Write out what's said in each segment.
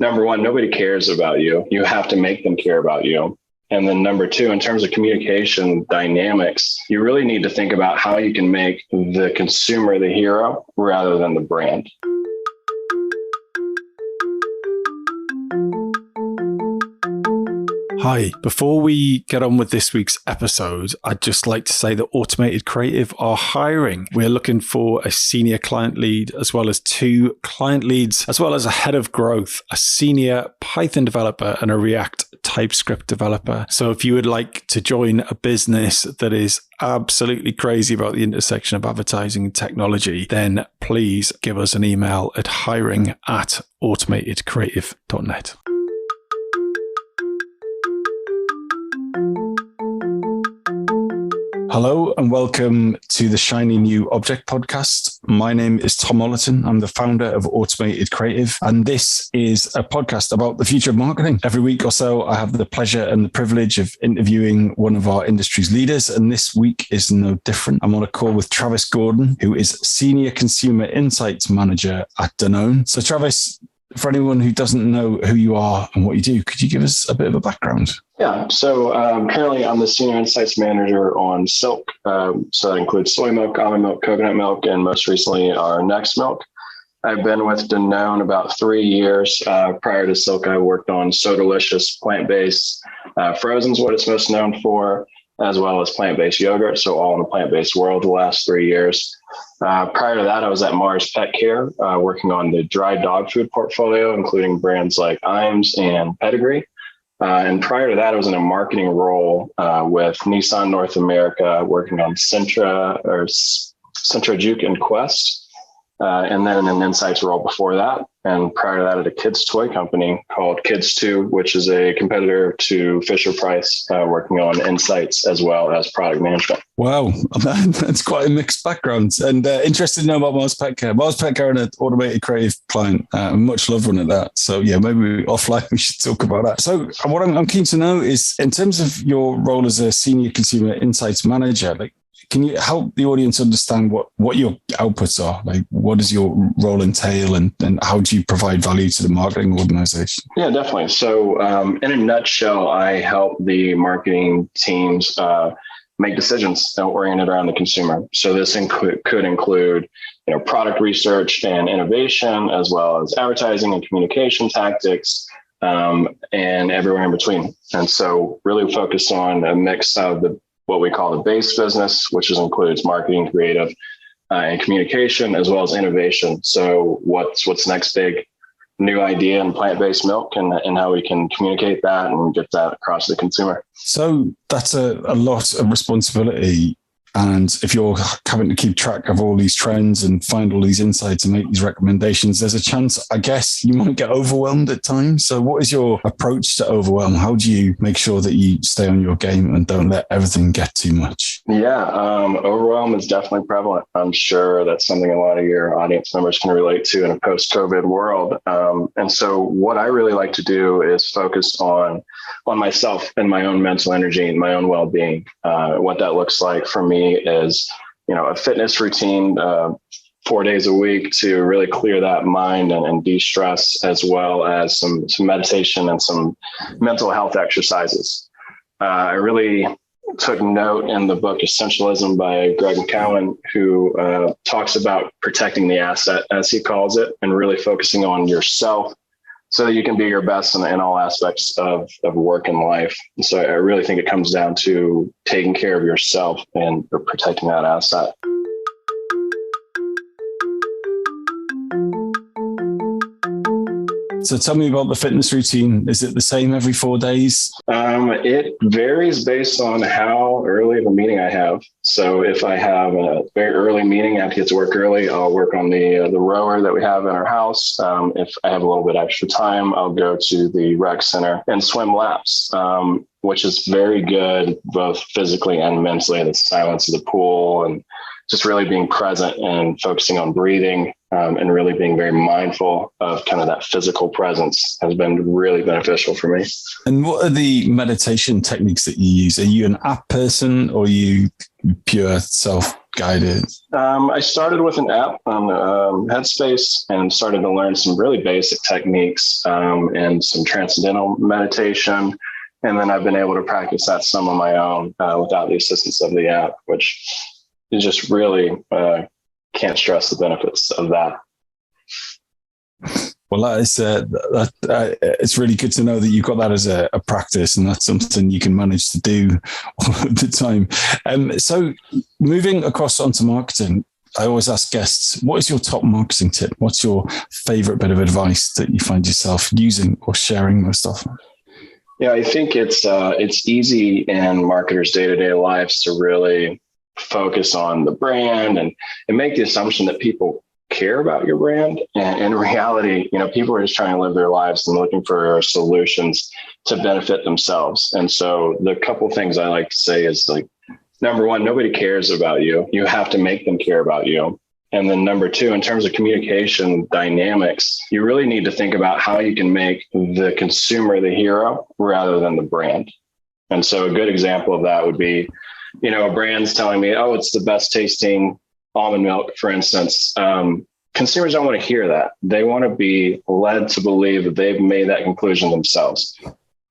Number one, nobody cares about you. You have to make them care about you. And then number two, in terms of communication dynamics, you really need to think about how you can make the consumer the hero rather than the brand. Hi, before we get on with this week's episode, I'd just like to say that Automated Creative are hiring. We're looking for a senior client lead, as well as 2 client leads, as well as a head of growth, a senior Python developer, and a React TypeScript developer. So if you would like to join a business that is absolutely crazy about the intersection of advertising and technology, then please give us an email at hiring@automatedcreative.net. Hello and welcome to the Shiny New Object podcast. My name is Tom Ollerton. I'm the founder of Automated Creative, and this is a podcast about the future of marketing. Every week or so, I have the pleasure and the privilege of interviewing one of our industry's leaders, and this week is no different. I'm on a call with Travis Gordon, who is Senior Consumer Insights Manager at Danone. So Travis, for anyone who doesn't know who you are and what you do, could you give us a bit of a background? Yeah, so currently I'm the Senior Insights Manager on Silk. So that includes soy milk, almond milk, coconut milk, and most recently our Next milk. I've been with Danone about 3 years. Prior to Silk, I worked on So Delicious plant-based frozen is what it's most known for, as well as plant-based yogurt. So all in the plant-based world the last 3 years. Prior to that, I was at Mars Pet Care, working on the dry dog food portfolio, including brands like Iams and Pedigree. And prior to that, I was in a marketing role with Nissan North America, working on Sentra Juke and Quest. And then in an insights role before that. And prior to that, at a kids toy company called Kids 2, which is a competitor to Fisher-Price, working on insights as well as product management. Wow, that's quite a mixed background. And interested to know about Mars Pet Care. Mars Pet Care and an Automated Creative client. Much love one at that. So yeah, maybe offline we should talk about that. So what I'm keen to know is, in terms of your role as a Senior Consumer Insights Manager, can you help the audience understand what your outputs are? Like, what does your role entail, and how do you provide value to the marketing organization? Yeah, definitely. So in a nutshell, I help the marketing teams make decisions oriented around the consumer. So this could include product research and innovation, as well as advertising and communication tactics, and everywhere in between. And so really focus on a mix of what we call the base business, which includes marketing, creative, and communication, as well as innovation. So what's next big new idea in plant-based milk, and how we can communicate that and get that across to the consumer. So that's a lot of responsibility. And if you're having to keep track of all these trends and find all these insights and make these recommendations, there's a chance, I guess, you might get overwhelmed at times. So what is your approach to overwhelm? How do you make sure that you stay on your game and don't let everything get too much? Yeah, overwhelm is definitely prevalent. I'm sure that's something a lot of your audience members can relate to in a post-COVID world. And so what I really like to do is focus on myself and my own mental energy and my own well-being. What that looks like for me is, a fitness routine 4 days a week to really clear that mind and de-stress, as well as some meditation and some mental health exercises. I really took note in the book Essentialism by Greg McCowan, who talks about protecting the asset, as he calls it, and really focusing on yourself so that you can be your best in all aspects of work and life. And so I really think it comes down to taking care of yourself and protecting that asset. So tell me about the fitness routine. Is it the same every 4 days? It varies based on how early of a meeting I have. So if I have a very early meeting, I have to get to work early, I'll work on the rower that we have in our house. If I have a little bit extra time, I'll go to the rec center and swim laps, which is very good, both physically and mentally. The silence of the pool and just really being present and focusing on breathing. and really being very mindful of kind of that physical presence has been really beneficial for me. And what are the meditation techniques that you use? Are you an app person or are you pure self-guided? I started with an app on Headspace and started to learn some really basic techniques and some transcendental meditation. And then I've been able to practice that some on my own without the assistance of the app, which is just really can't stress the benefits of that. Well, that is it's really good to know that you've got that as a practice, and that's something you can manage to do all the time. So moving across onto marketing, I always ask guests, what is your top marketing tip? What's your favorite bit of advice that you find yourself using or sharing most often? Yeah, I think it's easy in marketers' day-to-day lives to really focus on the brand and make the assumption that people care about your brand. And in reality, people are just trying to live their lives and looking for solutions to benefit themselves. And so the couple things I like to say is, like, number one, nobody cares about you. You have to make them care about you. And then number two, in terms of communication dynamics, you really need to think about how you can make the consumer the hero rather than the brand. And so a good example of that would be, a brand's telling me, oh, it's the best tasting almond milk, for instance. Consumers don't want to hear that. They want to be led to believe that they've made that conclusion themselves.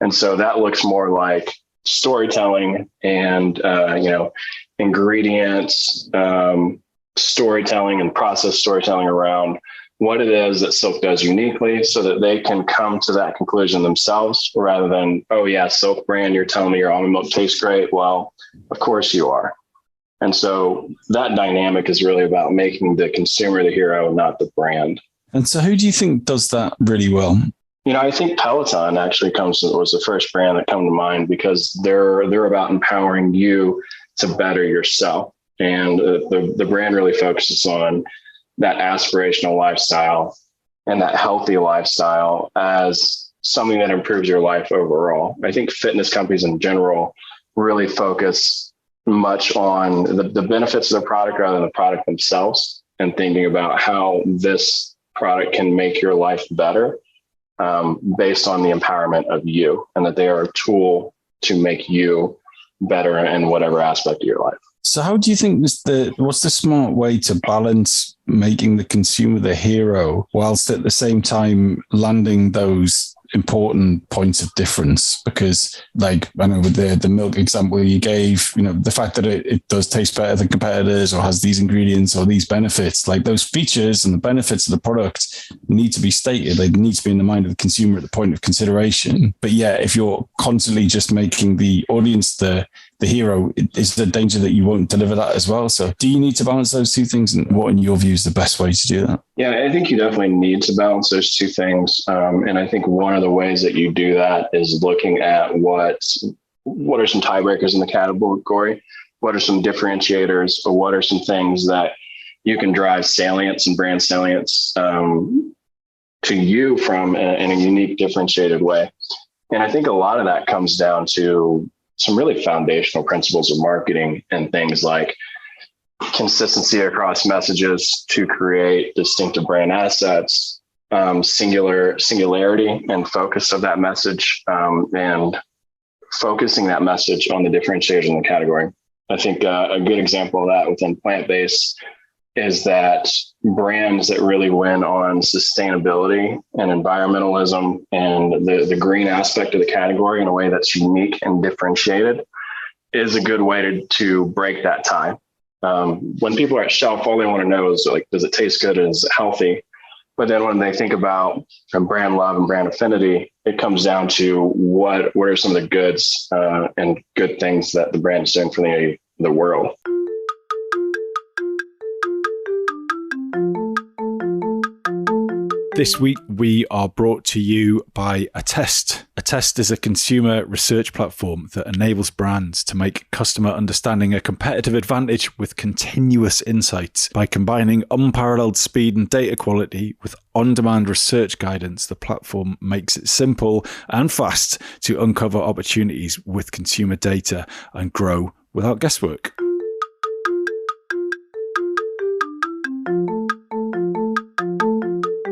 And so that looks more like storytelling and, ingredients, storytelling and process storytelling around what it is that Silk does uniquely so that they can come to that conclusion themselves rather than, oh yeah, Silk brand, you're telling me your almond milk tastes great. Well, of course you are. And so that dynamic is really about making the consumer the hero, not the brand. And so who do you think does that really well? I think Peloton actually was the first brand that come to mind because they're about empowering you to better yourself. And the brand really focuses on that aspirational lifestyle and that healthy lifestyle as something that improves your life overall. I think fitness companies in general really focus much on the benefits of the product rather than the product themselves, and thinking about how this product can make your life better based on the empowerment of you, and that they are a tool to make you better in whatever aspect of your life. So how do you think what's the smart way to balance making the consumer the hero whilst at the same time landing those important points of difference? Because, like, I know with the milk example you gave, the fact that it does taste better than competitors or has these ingredients or these benefits, like those features and the benefits of the product need to be stated. They need to be in the mind of the consumer at the point of consideration. But yeah, if you're constantly just making the audience the hero, is the danger that you won't deliver that as well. So do you need to balance those two things? And what, in your view, is the best way to do that? Yeah, I think you definitely need to balance those two things. And I think one of the ways that you do that is looking at what are some tiebreakers in the category? What are some differentiators, or what are some things that you can drive salience and brand salience to you from in a unique, differentiated way? And I think a lot of that comes down to some really foundational principles of marketing and things like consistency across messages to create distinctive brand assets, singularity and focus of that message, and focusing that message on the differentiators in the category. I think a good example of that within plant-based is that brands that really win on sustainability and environmentalism and the green aspect of the category in a way that's unique and differentiated is a good way to break that tie. When people are at shelf, all they want to know is, like, does it taste good? Is it healthy? But then when they think about brand love and brand affinity, it comes down to what are some of the goods and good things that the brand is doing for the world. This week, we are brought to you by Attest. Attest is a consumer research platform that enables brands to make customer understanding a competitive advantage with continuous insights. By combining unparalleled speed and data quality with on-demand research guidance, the platform makes it simple and fast to uncover opportunities with consumer data and grow without guesswork.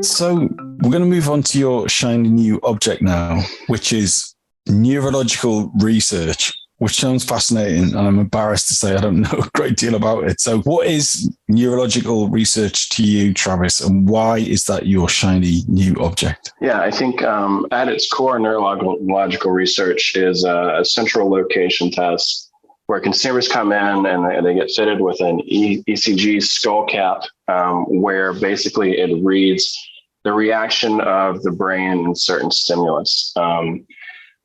So we're going to move on to your shiny new object now, which is neurological research, which sounds fascinating. And I'm embarrassed to say I don't know a great deal about it. So what is neurological research to you, Travis, and why is that your shiny new object? Yeah, I think at its core, neurological research is a central location test where consumers come in and they get fitted with an ECG skull cap, where basically it reads the reaction of the brain in certain stimulus.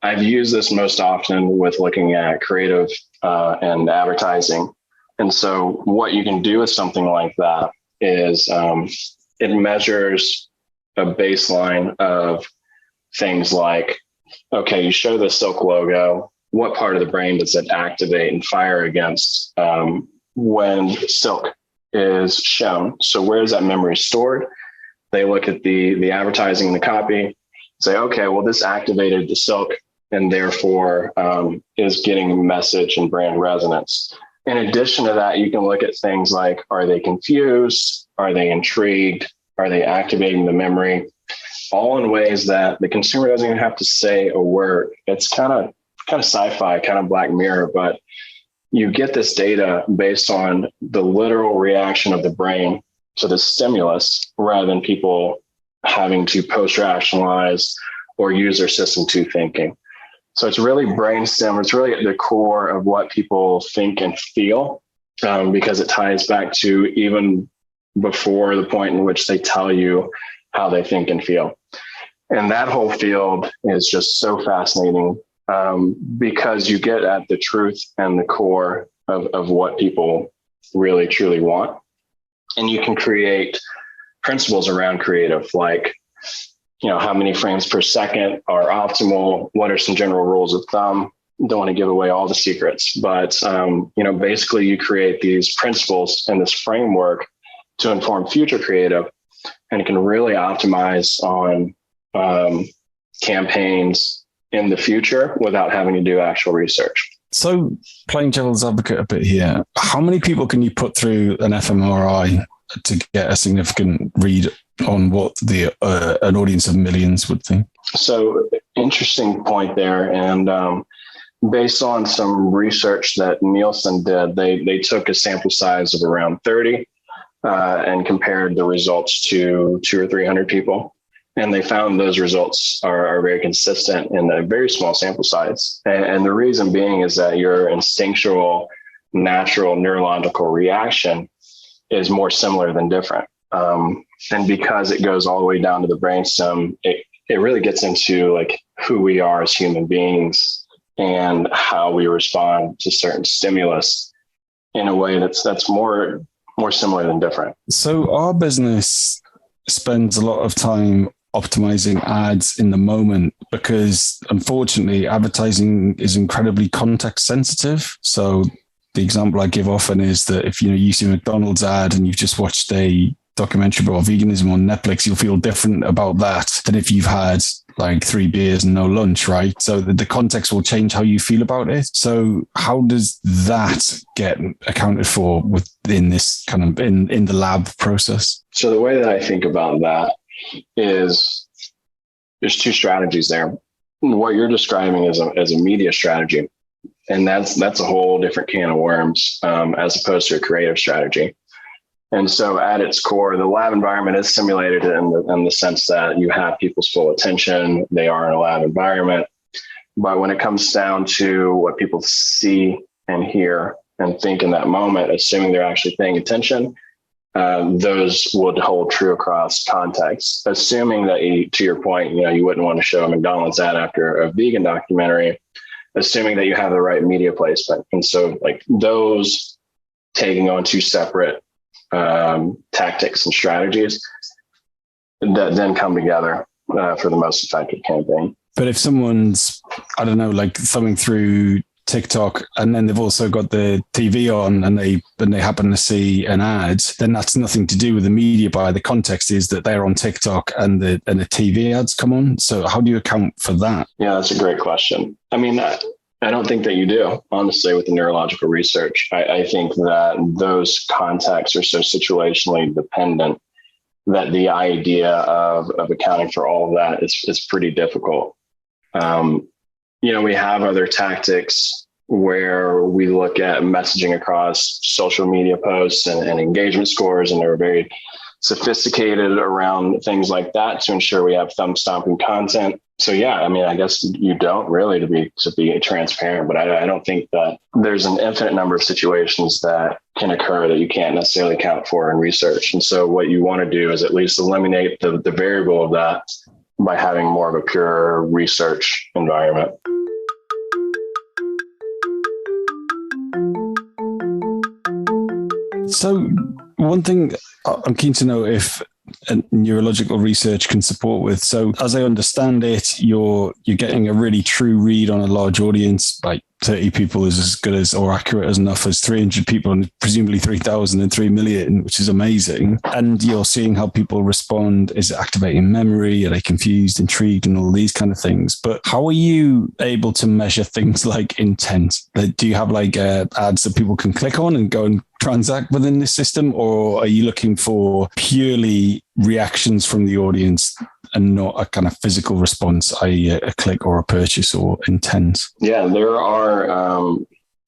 I've used this most often with looking at creative and advertising. And so what you can do with something like that is it measures a baseline of things like, okay, you show the Silk logo, what part of the brain does it activate and fire against when Silk is shown? So where is that memory stored? They look at the advertising and the copy, say, okay, well, this activated the Silk and therefore is getting a message and brand resonance. In addition to that, you can look at things like, are they confused? Are they intrigued? Are they activating the memory? All in ways that the consumer doesn't even have to say a word. It's kind of sci-fi, kind of Black Mirror, but you get this data based on the literal reaction of the brain to the stimulus rather than people having to post-rationalize or use their system to thinking. So it's really brainstem. It's really at the core of what people think and feel, because it ties back to even before the point in which they tell you how they think and feel. And that whole field is just so fascinating, because you get at the truth and the core of what people really, truly want. And you can create principles around creative, like, how many frames per second are optimal? What are some general rules of thumb? Don't want to give away all the secrets, but, basically you create these principles and this framework to inform future creative, and it can really optimize on campaigns in the future without having to do actual research. So playing devil's advocate a bit here, how many people can you put through an fMRI to get a significant read on what an audience of millions would think? So interesting point there. And based on some research that Nielsen did, they took a sample size of around 30 and compared the results to 200 or 300 people. And they found those results are very consistent in a very small sample size. And the reason being is that your instinctual, natural neurological reaction is more similar than different. And because it goes all the way down to the brainstem, it really gets into like who we are as human beings and how we respond to certain stimulus in a way that's more similar than different. So our business spends a lot of time optimizing ads in the moment because unfortunately advertising is incredibly context sensitive. So the example I give often is that if you see a McDonald's ad and you've just watched a documentary about veganism on Netflix, you'll feel different about that than if you've had like 3 beers and no lunch, right? So the context will change how you feel about it. So how does that get accounted for within this kind of in the lab process? So the way that I think about that is there's two strategies there. What you're describing is a media strategy, and that's a whole different can of worms as opposed to a creative strategy. And so at its core, the lab environment is simulated in the sense that you have people's full attention. They are in a lab environment. But when it comes down to what people see and hear and think in that moment, assuming they're actually paying attention, those would hold true across contexts. Assuming that to your point, you wouldn't want to show a McDonald's ad after a vegan documentary, assuming that you have the right media placement. And so like those taking on two separate tactics and strategies that then come together for the most effective campaign. But if someone's, I don't know, like thumbing through TikTok and then they've also got the TV on and they happen to see an ad, then that's nothing to do with the media buy. The context is that they're on TikTok and the TV ads come on. So how do you account for that? Yeah, that's a great question. I mean, I don't think that you do, honestly, with the neurological research. I think that those contexts are so situationally dependent that the idea of accounting for all of that is pretty difficult. We have other tactics where we look at messaging across social media posts and engagement scores, and they're very sophisticated around things like that to ensure we have thumb stomping content. So yeah, I mean, I guess you don't really to be transparent, but I don't think that there's an infinite number of situations that can occur that you can't necessarily account for in research. And so what you want to do is at least eliminate the variable of that by having more of a pure research environment. So one thing I'm keen to know if neurological research can support with. So as I understand it, you're getting a really true read on a large audience. Like 30 people is as good as or accurate as enough as 300 people and presumably 3,000 and 3 million, which is amazing. And you're seeing how people respond. Is it activating memory? Are they confused, intrigued, and all these kind of things? But how are you able to measure things like intent? Do you have like ads that people can click on and go and transact within this system? Or are you looking for purely reactions from the audience and not a kind of physical response, i.e. a click or a purchase or intent? Yeah, there are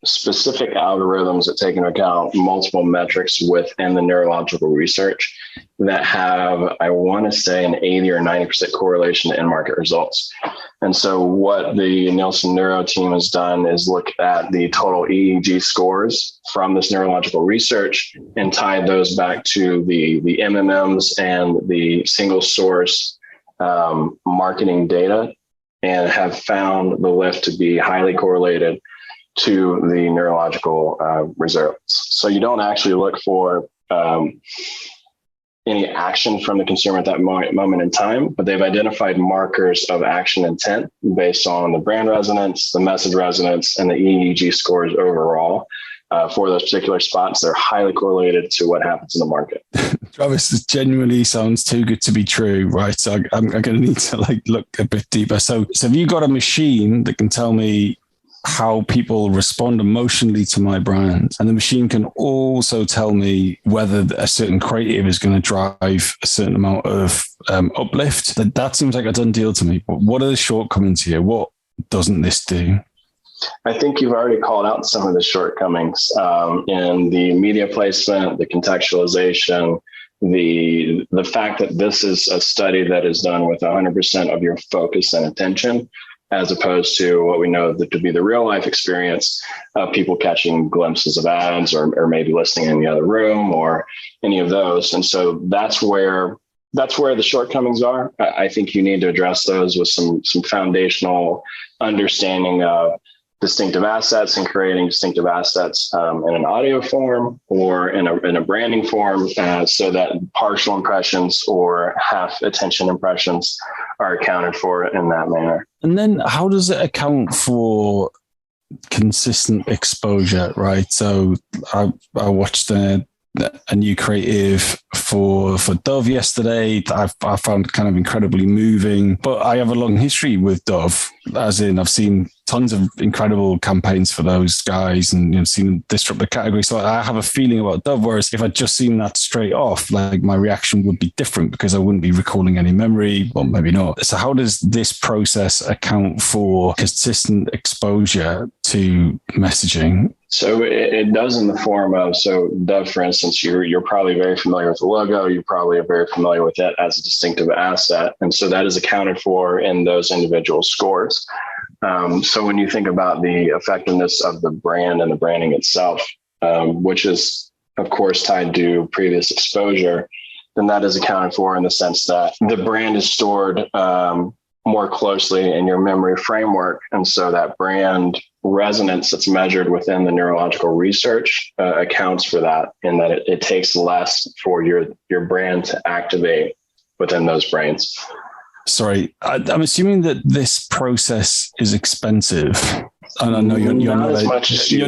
specific algorithms that take into account multiple metrics within the neurological research that have, I want to say, an 80 or 90% correlation to end market results. And so what the Nielsen Neuro team has done is look at the total EEG scores from this neurological research and tie those back to the MMMs and the single source marketing data, and have found the lift to be highly correlated to the neurological results. So you don't actually look for any action from the consumer at that moment in time, but they've identified markers of action intent based on the brand resonance, the message resonance, and the EEG scores overall. For those particular spots, they're highly correlated to what happens in the market. Travis, this genuinely sounds too good to be true, right? So I'm going to need to look a bit deeper. So have you got a machine that can tell me how people respond emotionally to my brand? And the machine can also tell me whether a certain creative is going to drive a certain amount of uplift. That seems like a done deal to me. But what are the shortcomings here? What doesn't this do? I think you've already called out some of the shortcomings in the media placement, the contextualization, the fact that this is a study that is done with 100% of your focus and attention, as opposed to what we know to be the real life experience of people catching glimpses of ads or maybe listening in the other room or any of those. And so that's where the shortcomings are. I think you need to address those with some foundational understanding of distinctive assets and creating distinctive assets in an audio form or in a branding form, so that partial impressions or half attention impressions are accounted for in that manner. And then how does it account for consistent exposure, right? So I watched a new creative for Dove yesterday. I found kind of incredibly moving, but I have a long history with Dove, as in I've seen tons of incredible campaigns for those guys and seen them disrupt the category. So I have a feeling about Dove, whereas if I'd just seen that straight off, my reaction would be different because I wouldn't be recalling any memory, or maybe not. So how does this process account for consistent exposure to messaging? So it does in the form of, so Dove, for instance, you're probably very familiar with the logo. You probably are very familiar with it as a distinctive asset. And so that is accounted for in those individual scores. So when you think about the effectiveness of the brand and the branding itself, which is, of course, tied to previous exposure, then that is accounted for in the sense that the brand is stored more closely in your memory framework. And so that brand resonance that's measured within the neurological research accounts for that, in that it takes less for your brand to activate within those brains. Sorry, I'm assuming that this process is expensive. And I know you're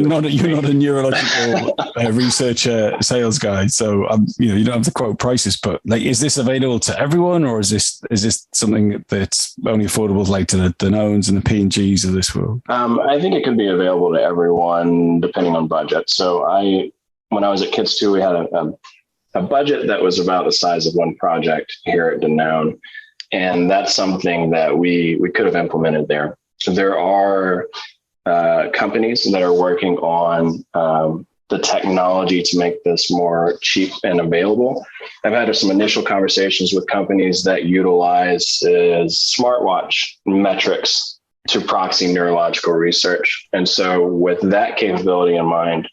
not a neurological researcher, sales guy, so you don't have to quote prices. But is this available to everyone, or is this something that's only affordable to the Danones and the P&Gs of this world? I think it could be available to everyone depending on budget. So when I was at Kids 2, we had a budget that was about the size of one project here at Danone. And that's something that we could have implemented there. There are companies that are working on the technology to make this more cheap and available. I've had some initial conversations with companies that utilize smartwatch metrics to proxy neurological research. And so with that capability in mind,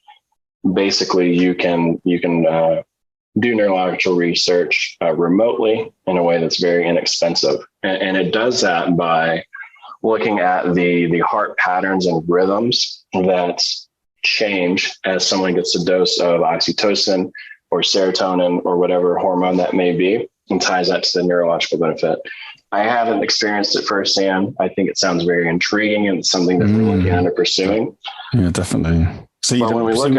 basically you can do neurological research remotely in a way that's very inexpensive. And it does that by looking at the heart patterns and rhythms that change as someone gets a dose of oxytocin or serotonin or whatever hormone that may be, and ties that to the neurological benefit. I haven't experienced it firsthand. I think it sounds very intriguing, and it's something that we're looking into pursuing. Yeah, definitely. So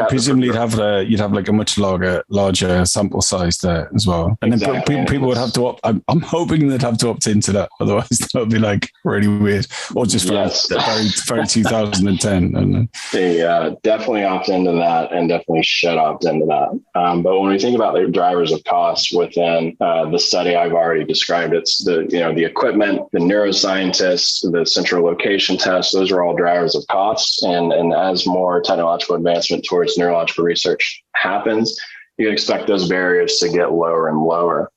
presumably you'd have like a much larger sample size there as well, and exactly. Then people would have to I'm hoping they'd have to opt into that, otherwise that would be like really weird, or just very 2010. They definitely opt into that, and definitely should opt into that. But when we think about the drivers of cost within the study I've already described, it's the equipment, the neuroscientists, the central location tests. Those are all drivers of cost, and as more technological advancement towards neurological research happens, you expect those barriers to get lower and lower.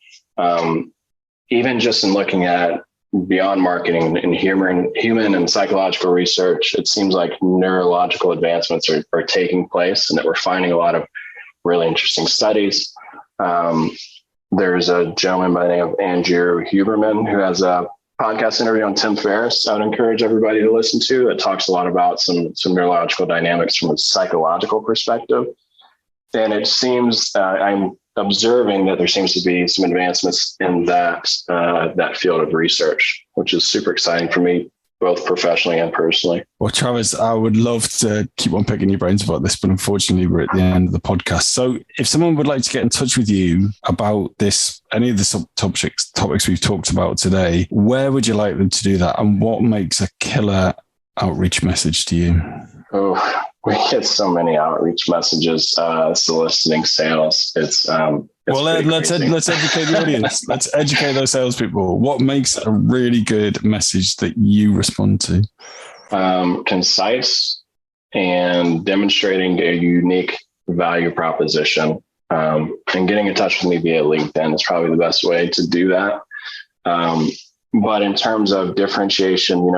Even just in looking at beyond marketing and human and psychological research, it seems like neurological advancements are taking place, and that we're finding a lot of really interesting studies. There's a gentleman by the name of Andrew Huberman who has a podcast interview on Tim Ferriss I would encourage everybody to listen to. It talks a lot about some neurological dynamics from a psychological perspective. And it seems, I'm observing that there seems to be some advancements in that field of research, which is super exciting for me, both professionally and personally. Well, Travis, I would love to keep on picking your brains about this, but unfortunately we're at the end of the podcast. So if someone would like to get in touch with you about this, any of the topics we've talked about today, where would you like them to do that? And what makes a killer outreach message to you? Oh, we get so many outreach messages soliciting sales. Let's educate the audience. Let's educate those salespeople. What makes a really good message that you respond to? Concise and demonstrating a unique value proposition. And getting in touch with me via LinkedIn is probably the best way to do that. But in terms of differentiation,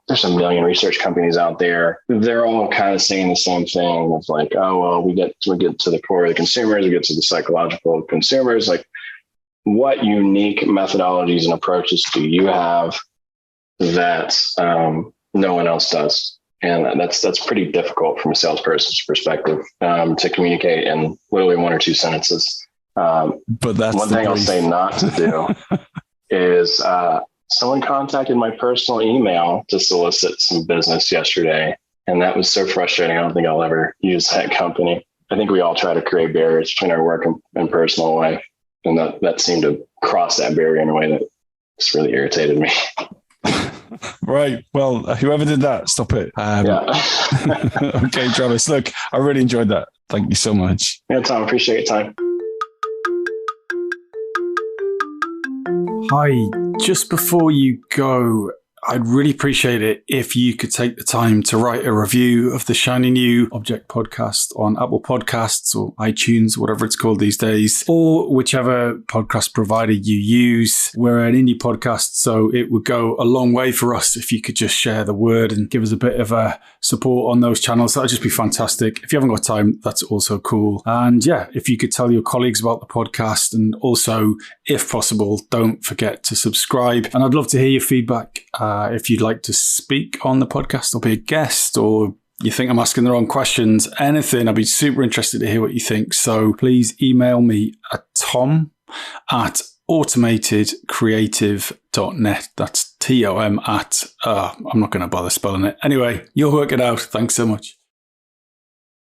there's a million research companies out there. They're all kind of saying the same thing of like, oh, well, we get to the core of the consumers, we get to the psychological consumers. Like, what unique methodologies and approaches do you have that no one else does? And that's pretty difficult from a salesperson's perspective to communicate in literally one or two sentences. But that's one thing I'll say not to do is someone contacted my personal email to solicit some business yesterday, and that was so frustrating. I don't think I'll ever use that company. I think we all try to create barriers between our work and personal life, and that seemed to cross that barrier in a way that just really irritated me. Right. Well, whoever did that, stop it. Yeah. Okay, Travis, look, I really enjoyed that. Thank you so much. Yeah, Tom, appreciate your time. Hi, just before you go, I'd really appreciate it if you could take the time to write a review of the Shiny New Object podcast on Apple Podcasts or iTunes, whatever it's called these days, or whichever podcast provider you use. We're an indie podcast, so it would go a long way for us if you could just share the word and give us a bit of a support on those channels. That'd just be fantastic. If you haven't got time, that's also cool. And yeah, if you could tell your colleagues about the podcast, and also, if possible, don't forget to subscribe. And I'd love to hear your feedback. If you'd like to speak on the podcast or be a guest, or you think I'm asking the wrong questions, anything, I'd be super interested to hear what you think. So please email me at tom@automatedcreative.net. That's TOM at, I'm not going to bother spelling it. Anyway, you'll work it out. Thanks so much.